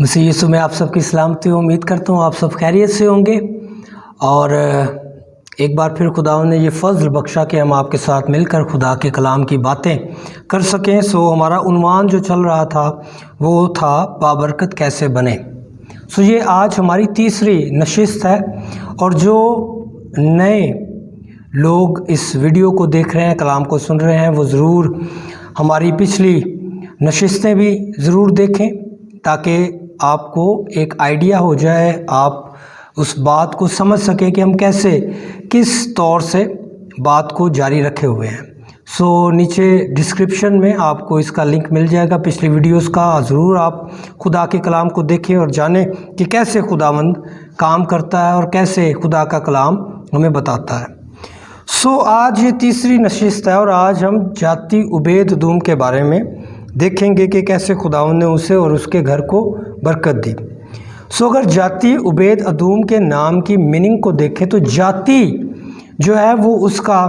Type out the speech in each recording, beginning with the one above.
مسیح یسوع میں آپ سب کی سلامتی امید کرتا ہوں آپ سب خیریت سے ہوں گے، اور ایک بار پھر خداوند نے یہ فضل بخشا کہ ہم آپ کے ساتھ مل کر خدا کے کلام کی باتیں کر سکیں۔ ہمارا عنوان جو چل رہا تھا وہ تھا بابرکت کیسے بنے۔ یہ آج ہماری تیسری نشست ہے، اور جو نئے لوگ اس ویڈیو کو دیکھ رہے ہیں، کلام کو سن رہے ہیں، وہ ضرور ہماری پچھلی نشستیں بھی ضرور دیکھیں تاکہ آپ کو ایک آئیڈیا ہو جائے، آپ اس بات کو سمجھ سکیں کہ ہم کیسے کس طور سے بات کو جاری رکھے ہوئے ہیں۔ نیچے ڈسکرپشن میں آپ کو اس کا لنک مل جائے گا پچھلی ویڈیوز کا، ضرور آپ خدا کے کلام کو دیکھیں اور جانیں کہ کیسے خداوند کام کرتا ہے اور کیسے خدا کا کلام ہمیں بتاتا ہے۔ آج یہ تیسری نشست ہے، اور آج ہم جاتی عبید ادوم کے بارے میں دیکھیں گے کہ کیسے خداوند نے اسے اور اس کے گھر کو برکت دی۔ اگر جاتی عبید ادوم کے نام کی میننگ کو دیکھیں تو جاتی جو ہے وہ اس کا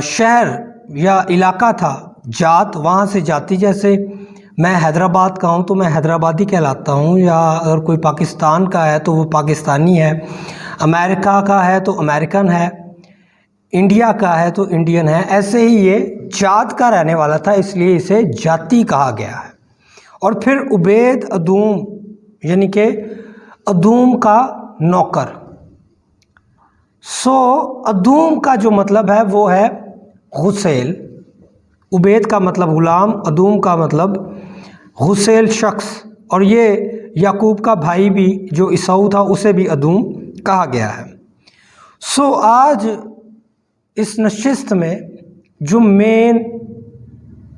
شہر یا علاقہ تھا، جات وہاں سے جاتی، جیسے میں حیدرآباد کا ہوں تو میں حیدرآبادی کہلاتا ہوں، یا اگر کوئی پاکستان کا ہے تو وہ پاکستانی ہے، امریکہ کا ہے تو امریکن ہے، انڈیا کا ہے تو انڈین ہے۔ ایسے ہی یہ جات کا رہنے والا تھا، اس لیے اسے جاتی کہا گیا ہے۔ اور پھر عبید ادوم یعنی کہ ادوم کا نوکر۔ ادوم کا جو مطلب ہے وہ ہے غسیل۔ عبید کا مطلب غلام، ادوم کا مطلب غسیل شخص، اور یہ یعقوب کا بھائی بھی جو عیساؤ تھا اسے بھی ادوم کہا گیا ہے۔ آج اس نشست میں جو مین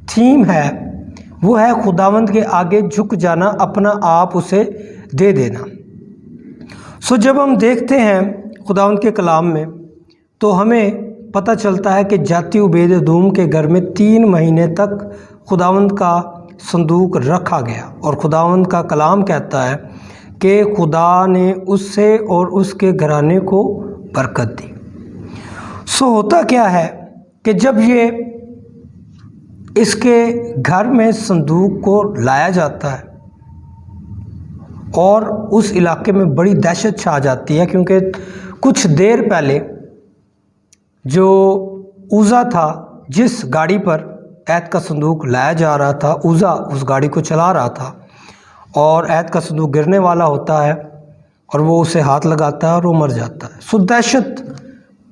تھیم ہے وہ ہے خداوند کے آگے جھک جانا، اپنا آپ اسے دے دینا۔ جب ہم دیکھتے ہیں خداوند کے کلام میں تو ہمیں پتہ چلتا ہے کہ جاتی عبید ادوم کے گھر میں 3 مہینے تک خداوند کا صندوق رکھا گیا، اور خداوند کا کلام کہتا ہے کہ خدا نے اس سے اور اس کے گھرانے کو برکت دی۔ ہوتا کیا ہے کہ جب یہ اس کے گھر میں صندوق کو لایا جاتا ہے اور اس علاقے میں بڑی دہشت چھا جاتی ہے، کیونکہ کچھ دیر پہلے جو اوزا تھا، جس گاڑی پر عہد کا صندوق لایا جا رہا تھا، اوزا اس گاڑی کو چلا رہا تھا، اور عہد کا صندوق گرنے والا ہوتا ہے اور وہ اسے ہاتھ لگاتا ہے اور وہ مر جاتا ہے۔ دہشت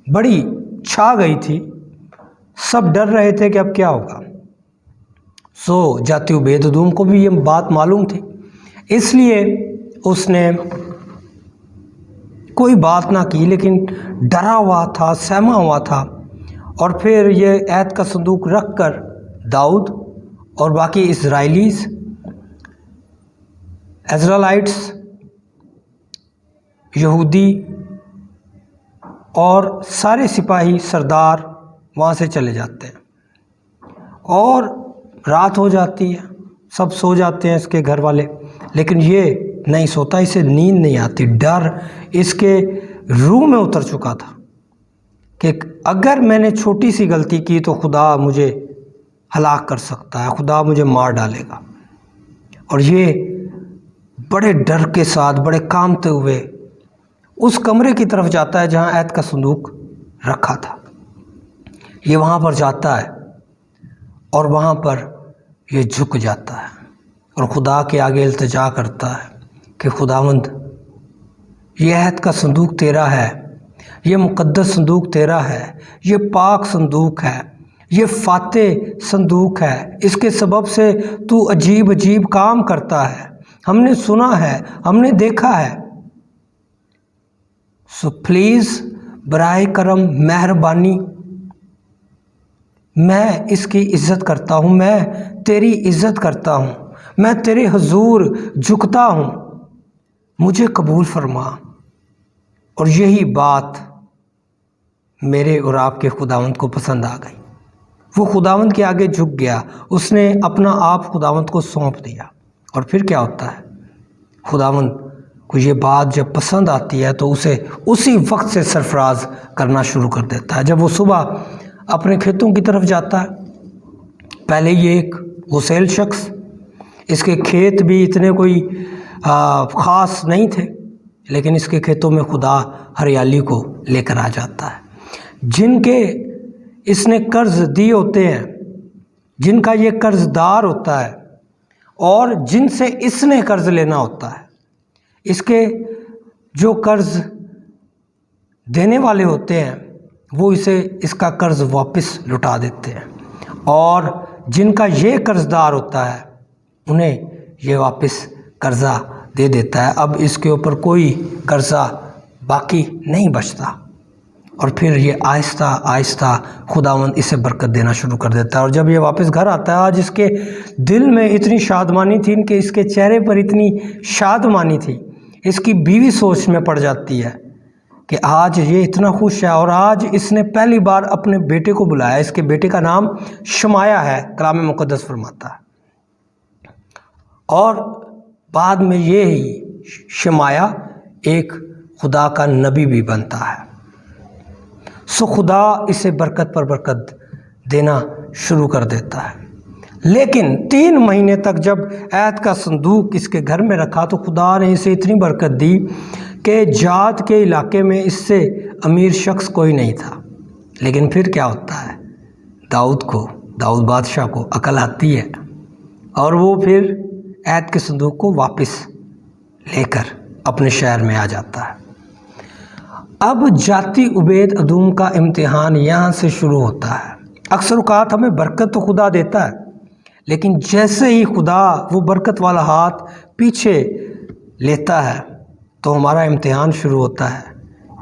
بڑی چھا گئی تھی، سب ڈر رہے تھے کہ اب کیا ہوگا۔ جاتی عبید ادوم کو بھی یہ بات معلوم تھی، اس لیے اس نے کوئی بات نہ کی، لیکن ڈرا ہوا تھا، سہما ہوا تھا۔ اور پھر یہ عہد کا صندوق رکھ کر داؤد اور باقی اسرائیلیز، اسرائیلائٹس، یہودی اور سارے سپاہی سردار وہاں سے چلے جاتے ہیں، اور رات ہو جاتی ہے، سب سو جاتے ہیں اس کے گھر والے، لیکن یہ نہیں سوتا، اسے نیند نہیں آتی، ڈر اس کے روح میں اتر چکا تھا کہ اگر میں نے چھوٹی سی غلطی کی تو خدا مجھے ہلاک کر سکتا ہے، خدا مجھے مار ڈالے گا۔ اور یہ بڑے ڈر کے ساتھ، بڑے کانپتے ہوئے اس کمرے کی طرف جاتا ہے جہاں عہد کا صندوق رکھا تھا۔ یہ وہاں پر جاتا ہے اور وہاں پر یہ جھک جاتا ہے اور خدا کے آگے التجا کرتا ہے کہ خداوند، یہ عہد کا صندوق تیرا ہے، یہ مقدس صندوق تیرا ہے، یہ پاک صندوق ہے، یہ فاتح صندوق ہے، اس کے سبب سے تو عجیب عجیب کام کرتا ہے، ہم نے سنا ہے، ہم نے دیکھا ہے۔ پلیز براہ کرم، مہربانی، میں اس کی عزت کرتا ہوں، میں تیری عزت کرتا ہوں، میں تیرے حضور جھکتا ہوں، مجھے قبول فرما۔ اور یہی بات میرے اور آپ کے خداوند کو پسند آ گئی۔ وہ خداوند کے آگے جھک گیا، اس نے اپنا آپ خداوند کو سونپ دیا۔ اور پھر کیا ہوتا ہے؟ خداوند کو یہ بات جب پسند آتی ہے تو اسے اسی وقت سے سرفراز کرنا شروع کر دیتا ہے۔ جب وہ صبح اپنے کھیتوں کی طرف جاتا ہے، پہلے یہ ایک غسیل شخص، اس کے کھیت بھی اتنے کوئی خاص نہیں تھے، لیکن اس کے کھیتوں میں خدا ہریالی کو لے کر آ جاتا ہے۔ جن کے اس نے قرض دیے ہوتے ہیں، جن کا یہ قرض دار ہوتا ہے اور جن سے اس نے قرض لینا ہوتا ہے، اس کے جو قرض دینے والے ہوتے ہیں وہ اسے اس کا قرض واپس لوٹا دیتے ہیں، اور جن کا یہ قرض دار ہوتا ہے انہیں یہ واپس قرضہ دے دیتا ہے۔ اب اس کے اوپر کوئی قرضہ باقی نہیں بچتا، اور پھر یہ آہستہ آہستہ خداوند اسے برکت دینا شروع کر دیتا ہے۔ اور جب یہ واپس گھر آتا ہے، آج اس کے دل میں اتنی شادمانی تھی، ان کے اس کے چہرے پر اتنی شادمانی تھی، اس کی بیوی سوچ میں پڑ جاتی ہے کہ آج یہ اتنا خوش ہے، اور آج اس نے پہلی بار اپنے بیٹے کو بلایا۔ اس کے بیٹے کا نام شمایا ہے، کلام مقدس فرماتا ہے، اور بعد میں یہی شمایا ایک خدا کا نبی بھی بنتا ہے۔ سو خدا اسے برکت پر برکت دینا شروع کر دیتا ہے۔ لیکن 3 مہینے تک جب عہد کا صندوق اس کے گھر میں رکھا تو خدا نے اسے اتنی برکت دی کہ جات کے علاقے میں اس سے امیر شخص کوئی نہیں تھا۔ لیکن پھر کیا ہوتا ہے، داؤد بادشاہ کو عقل آتی ہے، اور وہ پھر عہد کے صندوق کو واپس لے کر اپنے شہر میں آ جاتا ہے۔ اب جاتی عبید ادوم کا امتحان یہاں سے شروع ہوتا ہے۔ اکثر اوقات ہمیں برکت تو خدا دیتا ہے، لیکن جیسے ہی خدا وہ برکت والا ہاتھ پیچھے لیتا ہے تو ہمارا امتحان شروع ہوتا ہے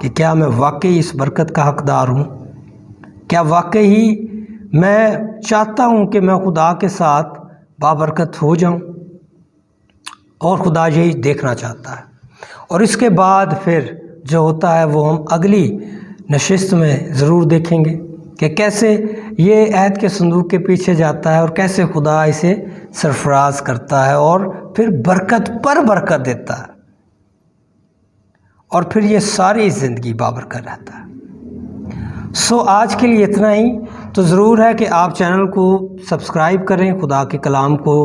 کہ کیا میں واقعی اس برکت کا حقدار ہوں؟ کیا واقعی میں چاہتا ہوں کہ میں خدا کے ساتھ بابرکت ہو جاؤں؟ اور خدا یہی دیکھنا چاہتا ہے۔ اور اس کے بعد پھر جو ہوتا ہے وہ ہم اگلی نشست میں ضرور دیکھیں گے کہ کیسے یہ عہد کے صندوق کے پیچھے جاتا ہے اور کیسے خدا اسے سرفراز کرتا ہے اور پھر برکت پر برکت دیتا ہے، اور پھر یہ ساری زندگی بابرکت رہتا ہے۔ سو آج کے لیے اتنا ہی۔ تو ضرور ہے کہ آپ چینل کو سبسکرائب کریں، خدا کے کلام کو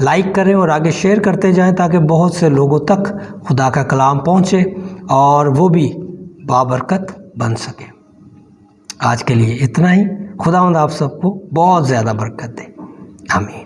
لائک کریں اور آگے شیئر کرتے جائیں تاکہ بہت سے لوگوں تک خدا کا کلام پہنچے اور وہ بھی بابرکت بن سکے۔ آج کے لیے اتنا ہی۔ خداوند آپ سب کو بہت زیادہ برکت دے، آمین۔